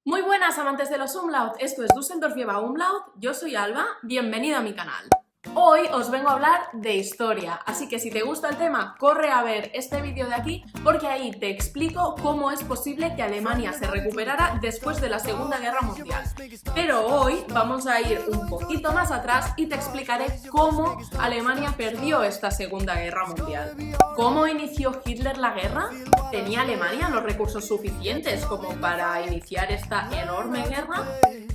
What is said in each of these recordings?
Muy buenas amantes de los umlaut, esto es Düsseldorf lleva umlaut, yo soy Alba, bienvenida a mi canal. Hoy os vengo a hablar de historia, así que si te gusta el tema, corre a ver este vídeo de aquí porque ahí te explico cómo es posible que Alemania se recuperara después de la Segunda Guerra Mundial. Pero hoy vamos a ir un poquito más atrás y te explicaré cómo Alemania perdió esta Segunda Guerra Mundial. ¿Cómo inició Hitler la guerra? ¿Tenía Alemania los recursos suficientes como para iniciar esta enorme guerra?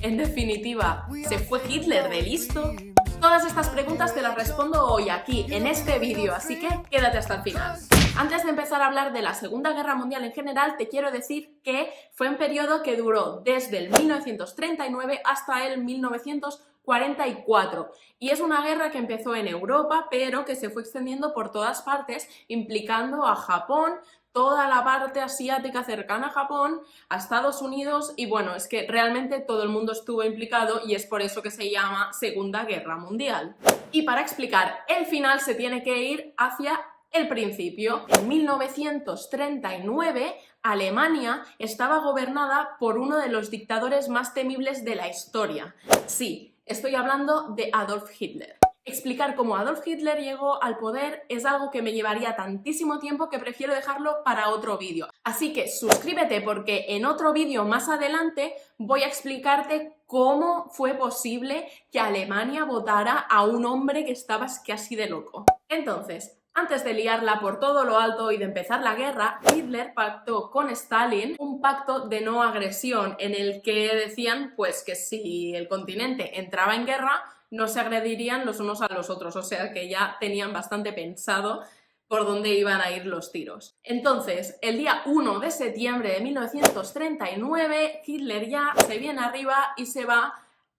En definitiva, ¿se fue Hitler de listo? Todas estas preguntas te las respondo hoy aquí, en este vídeo, así que quédate hasta el final. Antes de empezar a hablar de la Segunda Guerra Mundial en general, te quiero decir que fue un periodo que duró desde el 1939 hasta el 1944. Y es una guerra que empezó en Europa, pero que se fue extendiendo por todas partes, implicando a Japón, toda la parte asiática cercana a Japón, a Estados Unidos y bueno, es que realmente todo el mundo estuvo implicado y es por eso que se llama Segunda Guerra Mundial. Y para explicar el final se tiene que ir hacia el principio. En 1939, Alemania estaba gobernada por uno de los dictadores más temibles de la historia. Sí, estoy hablando de Adolf Hitler. Explicar cómo Adolf Hitler llegó al poder es algo que me llevaría tantísimo tiempo que prefiero dejarlo para otro vídeo. Así que suscríbete porque en otro vídeo más adelante voy a explicarte cómo fue posible que Alemania votara a un hombre que estaba casi de loco. Entonces, antes de liarla por todo lo alto y de empezar la guerra, Hitler pactó con Stalin un pacto de no agresión en el que decían pues que si el continente entraba en guerra no se agredirían los unos a los otros, o sea que ya tenían bastante pensado por dónde iban a ir los tiros. Entonces, el día 1 de septiembre de 1939, Hitler ya se viene arriba y se va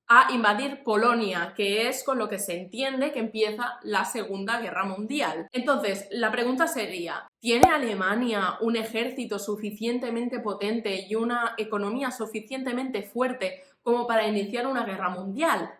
a invadir Polonia, que es con lo que se entiende que empieza la Segunda Guerra Mundial. Entonces, la pregunta sería, ¿tiene Alemania un ejército suficientemente potente y una economía suficientemente fuerte como para iniciar una guerra mundial?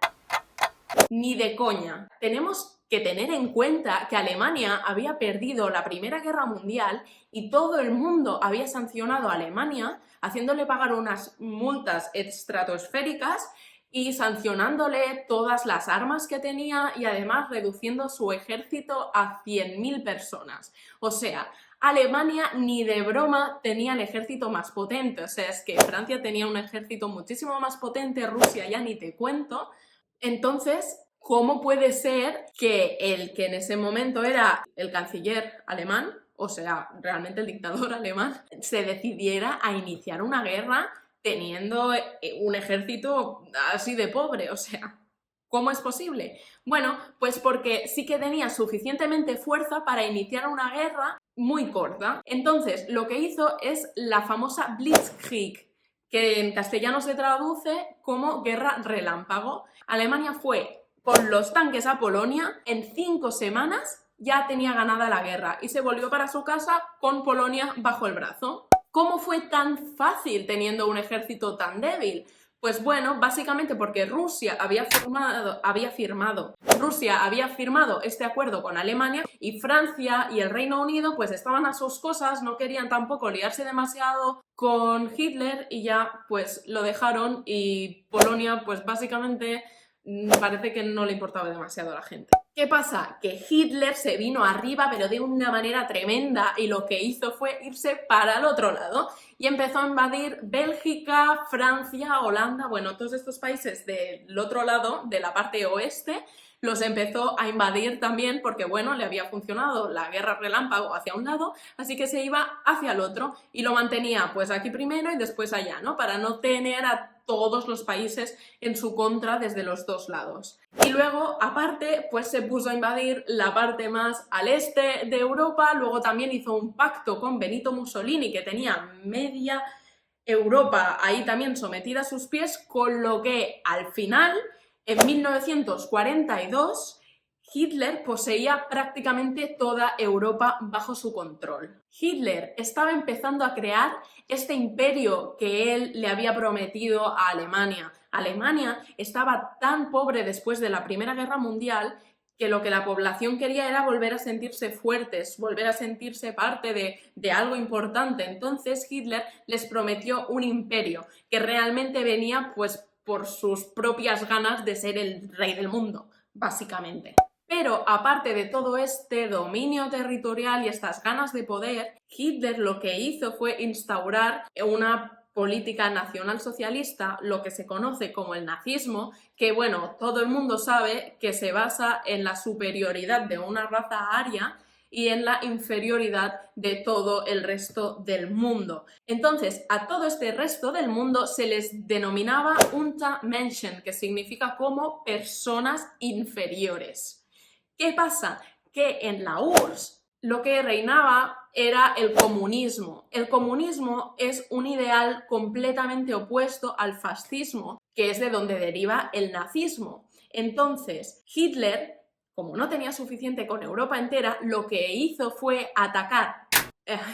Ni de coña. Tenemos que tener en cuenta que Alemania había perdido la Primera Guerra Mundial y todo el mundo había sancionado a Alemania haciéndole pagar unas multas estratosféricas y sancionándole todas las armas que tenía y además reduciendo su ejército a 100.000 personas. O sea, Alemania ni de broma tenía el ejército más potente. O sea, es que Francia tenía un ejército muchísimo más potente, Rusia ya ni te cuento. Entonces, ¿cómo puede ser que el que en ese momento era el canciller alemán, o sea, realmente el dictador alemán, se decidiera a iniciar una guerra teniendo un ejército así de pobre? O sea, ¿cómo es posible? Bueno, pues porque sí que tenía suficientemente fuerza para iniciar una guerra muy corta. Entonces, lo que hizo es la famosa Blitzkrieg, que en castellano se traduce como guerra relámpago. Alemania fue con los tanques a Polonia, en 5 semanas ya tenía ganada la guerra y se volvió para su casa con Polonia bajo el brazo. ¿Cómo fue tan fácil teniendo un ejército tan débil? Pues bueno, básicamente porque Rusia había firmado este acuerdo con Alemania y Francia y el Reino Unido pues estaban a sus cosas, no querían tampoco liarse demasiado con Hitler y ya pues lo dejaron y Polonia pues básicamente parece que no le importaba demasiado a la gente. ¿Qué pasa? Que Hitler se vino arriba pero de una manera tremenda y lo que hizo fue irse para el otro lado y empezó a invadir Bélgica, Francia, Holanda, bueno, todos estos países del otro lado, de la parte oeste, los empezó a invadir también porque, bueno, le había funcionado la guerra relámpago hacia un lado, así que se iba hacia el otro y lo mantenía pues aquí primero y después allá, ¿no? Para no tener a todos los países en su contra desde los dos lados. Y luego, aparte, pues se puso a invadir la parte más al este de Europa, luego también hizo un pacto con Benito Mussolini, que tenía media Europa ahí también sometida a sus pies, con lo que al final, en 1942, Hitler poseía prácticamente toda Europa bajo su control. Hitler estaba empezando a crear este imperio que él le había prometido a Alemania. Alemania estaba tan pobre después de la Primera Guerra Mundial que lo que la población quería era volver a sentirse fuertes, volver a sentirse parte de algo importante. Entonces Hitler les prometió un imperio que realmente venía pues por sus propias ganas de ser el rey del mundo, básicamente. Pero aparte de todo este dominio territorial y estas ganas de poder, Hitler lo que hizo fue instaurar una política nacionalsocialista, lo que se conoce como el nazismo, que bueno, todo el mundo sabe que se basa en la superioridad de una raza aria y en la inferioridad de todo el resto del mundo. Entonces, a todo este resto del mundo se les denominaba Untermenschen, que significa como personas inferiores. ¿Qué pasa? Que en la URSS lo que reinaba era el comunismo. El comunismo es un ideal completamente opuesto al fascismo, que es de donde deriva el nazismo. Entonces, Hitler, como no tenía suficiente con Europa entera, lo que hizo fue atacar,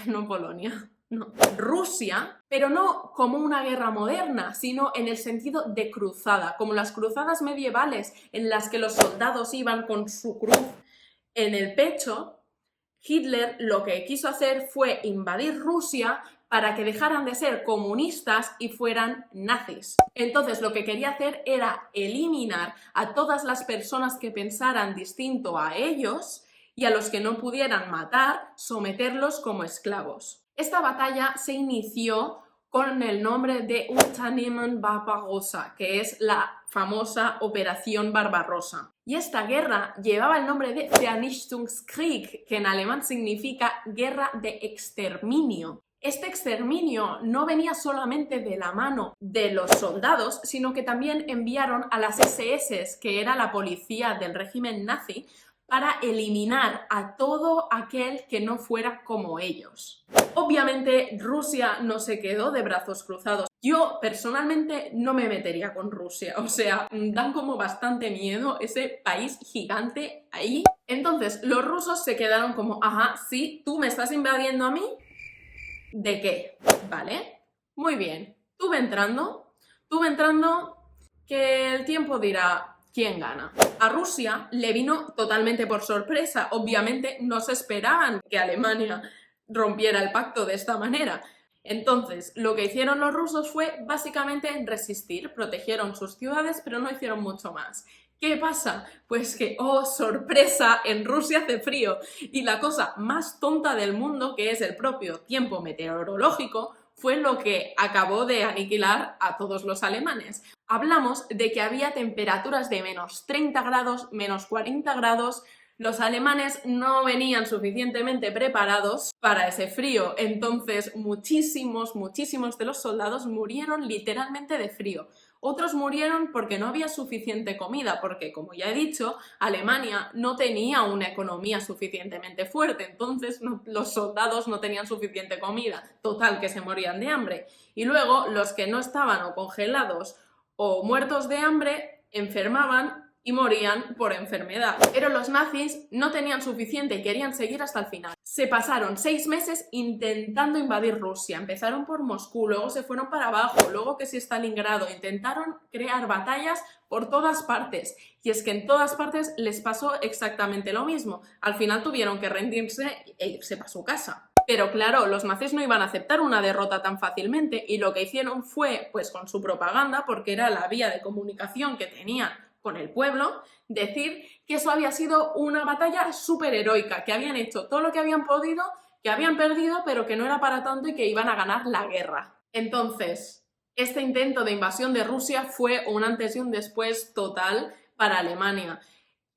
no Polonia, no, Rusia, pero no como una guerra moderna, sino en el sentido de cruzada, como las cruzadas medievales en las que los soldados iban con su cruz en el pecho. Hitler lo que quiso hacer fue invadir Rusia para que dejaran de ser comunistas y fueran nazis. Entonces lo que quería hacer era eliminar a todas las personas que pensaran distinto a ellos y a los que no pudieran matar, someterlos como esclavos. Esta batalla se inició con el nombre de Unternehmen Barbarossa, que es la famosa Operación Barbarossa. Y esta guerra llevaba el nombre de Vernichtungskrieg, que en alemán significa guerra de exterminio. Este exterminio no venía solamente de la mano de los soldados, sino que también enviaron a las SS, que era la policía del régimen nazi, para eliminar a todo aquel que no fuera como ellos. Obviamente Rusia no se quedó de brazos cruzados. Yo personalmente no me metería con Rusia, o sea, dan como bastante miedo ese país gigante ahí. Entonces los rusos se quedaron como, ajá, sí, tú me estás invadiendo a mí, ¿de qué? ¿Vale? Muy bien, tú ve entrando, que el tiempo dirá quién gana. A Rusia le vino totalmente por sorpresa. Obviamente no se esperaban que Alemania rompiera el pacto de esta manera. Entonces, lo que hicieron los rusos fue básicamente resistir, protegieron sus ciudades, pero no hicieron mucho más. ¿Qué pasa? Pues que, oh, sorpresa, en Rusia hace frío y la cosa más tonta del mundo, que es el propio tiempo meteorológico, fue lo que acabó de aniquilar a todos los alemanes. Hablamos de que había temperaturas de menos 30 grados, menos 40 grados. Los alemanes no venían suficientemente preparados para ese frío, entonces muchísimos de los soldados murieron literalmente de frío. Otros murieron porque no había suficiente comida, porque, como ya he dicho, Alemania no tenía una economía suficientemente fuerte, entonces los soldados no tenían suficiente comida, total que se morían de hambre. Y luego los que no estaban o congelados o muertos de hambre enfermaban y morían por enfermedad. Pero los nazis no tenían suficiente y querían seguir hasta el final. Se pasaron 6 meses intentando invadir Rusia. Empezaron por Moscú, luego se fueron para abajo, luego que si Stalingrado. Intentaron crear batallas por todas partes. Y es que en todas partes les pasó exactamente lo mismo. Al final tuvieron que rendirse e irse para su casa. Pero claro, los nazis no iban a aceptar una derrota tan fácilmente y lo que hicieron fue, pues con su propaganda, porque era la vía de comunicación que tenían con el pueblo, decir que eso había sido una batalla súper heroica, que habían hecho todo lo que habían podido, que habían perdido, pero que no era para tanto y que iban a ganar la guerra. Entonces, este intento de invasión de Rusia fue un antes y un después total para Alemania.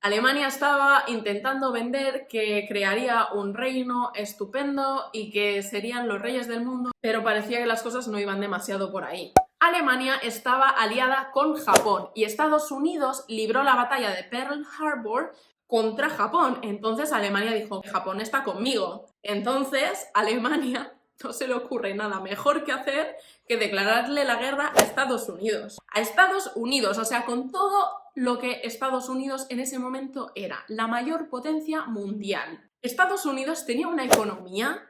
Alemania estaba intentando vender que crearía un reino estupendo y que serían los reyes del mundo, pero parecía que las cosas no iban demasiado por ahí. Alemania estaba aliada con Japón y Estados Unidos libró la batalla de Pearl Harbor contra Japón. Entonces Alemania dijo, Japón está conmigo. Entonces Alemania no se le ocurre nada mejor que hacer que declararle la guerra a Estados Unidos. A Estados Unidos, o sea, con todo lo que Estados Unidos en ese momento era, la mayor potencia mundial. Estados Unidos tenía una economía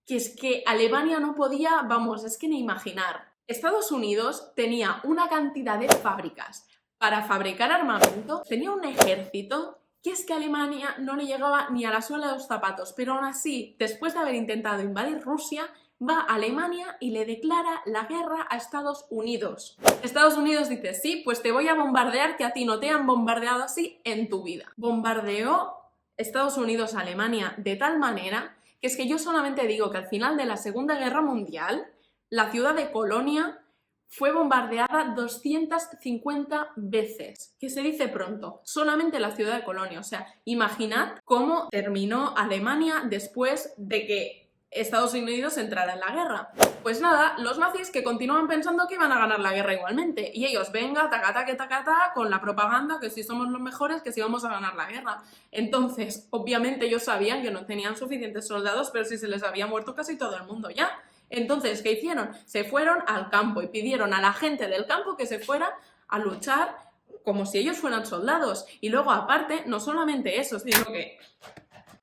que es que Alemania no podía, vamos, es que ni imaginar. Estados Unidos tenía una cantidad de fábricas para fabricar armamento, tenía un ejército que es que Alemania no le llegaba ni a la suela de los zapatos, pero aún así, después de haber intentado invadir Rusia, va a Alemania y le declara la guerra a Estados Unidos. Estados Unidos dice, sí, pues te voy a bombardear, que a ti no te han bombardeado así en tu vida. Bombardeó Estados Unidos a Alemania de tal manera que es que yo solamente digo que al final de la Segunda Guerra Mundial, la ciudad de Colonia fue bombardeada 250 veces, que se dice pronto, solamente la ciudad de Colonia. O sea, imaginad cómo terminó Alemania después de que Estados Unidos entrara en la guerra. Pues nada, los nazis que continuaban pensando que iban a ganar la guerra igualmente, y ellos, venga, tacata, tacata, con la propaganda, que si somos los mejores, que si vamos a ganar la guerra. Entonces, obviamente ellos sabían que no tenían suficientes soldados, pero si se les había muerto casi todo el mundo ya. Entonces, ¿qué hicieron? Se fueron al campo y pidieron a la gente del campo que se fuera a luchar como si ellos fueran soldados. Y luego, aparte, no solamente eso, sino que...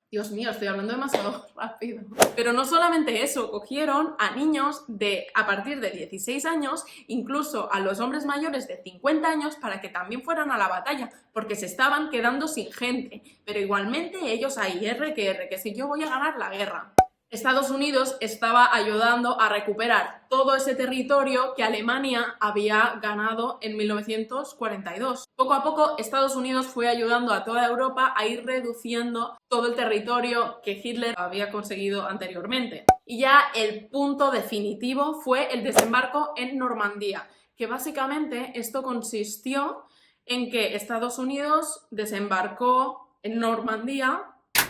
Dios mío, estoy hablando demasiado rápido. Pero no solamente eso, cogieron a niños a partir de 16 años, incluso a los hombres mayores de 50 años, para que también fueran a la batalla, porque se estaban quedando sin gente. Pero igualmente ellos ahí, que si yo voy a ganar la guerra. Estados Unidos estaba ayudando a recuperar todo ese territorio que Alemania había ganado en 1942. Poco a poco, Estados Unidos fue ayudando a toda Europa a ir reduciendo todo el territorio que Hitler había conseguido anteriormente. Y ya el punto definitivo fue el desembarco en Normandía, que básicamente esto consistió en que Estados Unidos desembarcó en Normandía,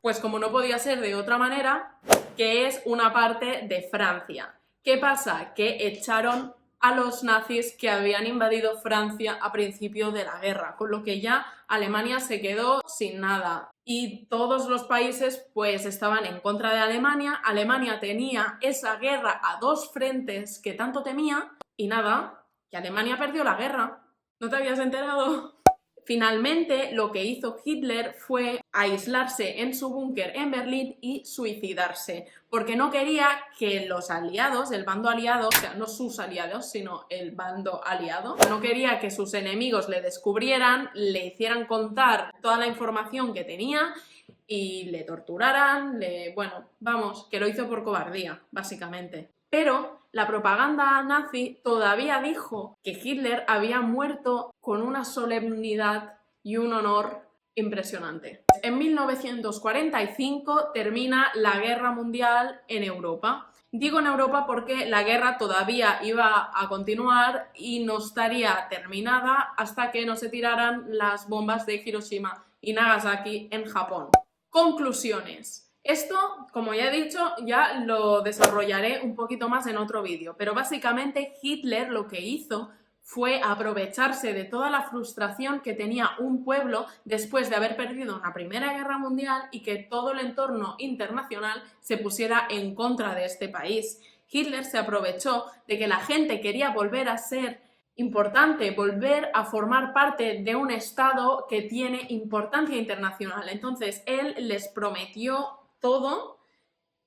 pues como no podía ser de otra manera, que es una parte de Francia. ¿Qué pasa? Que echaron a los nazis que habían invadido Francia a principio de la guerra, con lo que ya Alemania se quedó sin nada. Y todos los países pues estaban en contra de Alemania. Alemania tenía esa guerra a dos frentes que tanto temía y nada, que Alemania perdió la guerra. ¿No te habías enterado? Finalmente, lo que hizo Hitler fue aislarse en su búnker en Berlín y suicidarse, porque no quería que los aliados, el bando aliado, o sea, no sus aliados, sino el bando aliado, no quería que sus enemigos le descubrieran, le hicieran contar toda la información que tenía y le torturaran, bueno, vamos, que lo hizo por cobardía, básicamente. Pero la propaganda nazi todavía dijo que Hitler había muerto con una solemnidad y un honor impresionante. En 1945 termina la Guerra Mundial en Europa. Digo en Europa porque la guerra todavía iba a continuar y no estaría terminada hasta que no se tiraran las bombas de Hiroshima y Nagasaki en Japón. Conclusiones. Esto, como ya he dicho, ya lo desarrollaré un poquito más en otro vídeo, pero básicamente Hitler lo que hizo fue aprovecharse de toda la frustración que tenía un pueblo después de haber perdido una Primera Guerra Mundial y que todo el entorno internacional se pusiera en contra de este país. Hitler se aprovechó de que la gente quería volver a ser importante, volver a formar parte de un Estado que tiene importancia internacional. Entonces él les prometió todo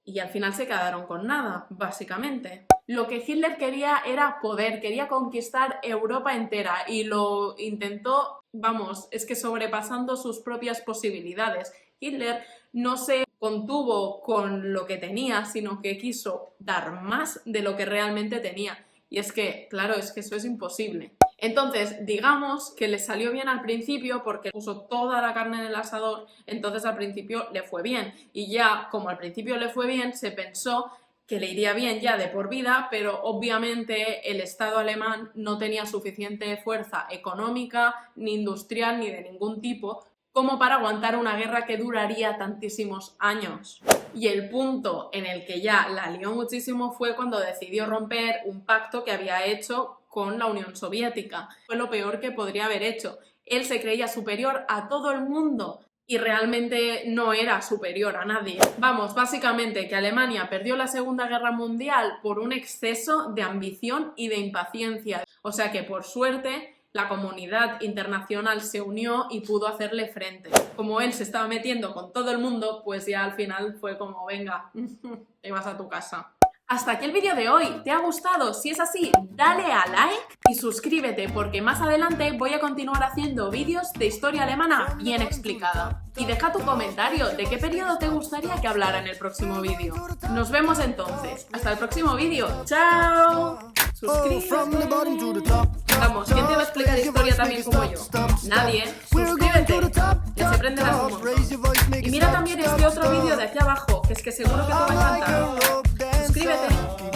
y al final se quedaron con nada, básicamente. Lo que Hitler quería era poder, quería conquistar Europa entera y lo intentó, vamos, es que sobrepasando sus propias posibilidades. Hitler no se contuvo con lo que tenía, sino que quiso dar más de lo que realmente tenía. Y es que, claro, es que eso es imposible. Entonces, digamos que le salió bien al principio porque puso toda la carne en el asador, entonces al principio le fue bien. Y ya, como al principio le fue bien, se pensó que le iría bien ya de por vida, pero obviamente el Estado alemán no tenía suficiente fuerza económica, ni industrial, ni de ningún tipo, como para aguantar una guerra que duraría tantísimos años. Y el punto en el que ya la lió muchísimo fue cuando decidió romper un pacto que había hecho con la Unión Soviética. Fue lo peor que podría haber hecho. Él se creía superior a todo el mundo y realmente no era superior a nadie. Vamos, básicamente que Alemania perdió la Segunda Guerra Mundial por un exceso de ambición y de impaciencia. O sea que, por suerte, la comunidad internacional se unió y pudo hacerle frente. Como él se estaba metiendo con todo el mundo, pues ya al final fue como, venga, te vas a tu casa. Hasta aquí el vídeo de hoy. ¿Te ha gustado? Si es así, dale a like y suscríbete porque más adelante voy a continuar haciendo vídeos de historia alemana bien explicada. Y deja tu comentario de qué periodo te gustaría que hablara en el próximo vídeo. Nos vemos entonces. Hasta el próximo vídeo. ¡Chao! Suscríbete. Vamos, ¿quién te va a explicar historia también como yo? Nadie. Suscríbete, que se aprenderás un montón. Y mira también este otro vídeo de aquí abajo, que es que seguro que te va a encantar.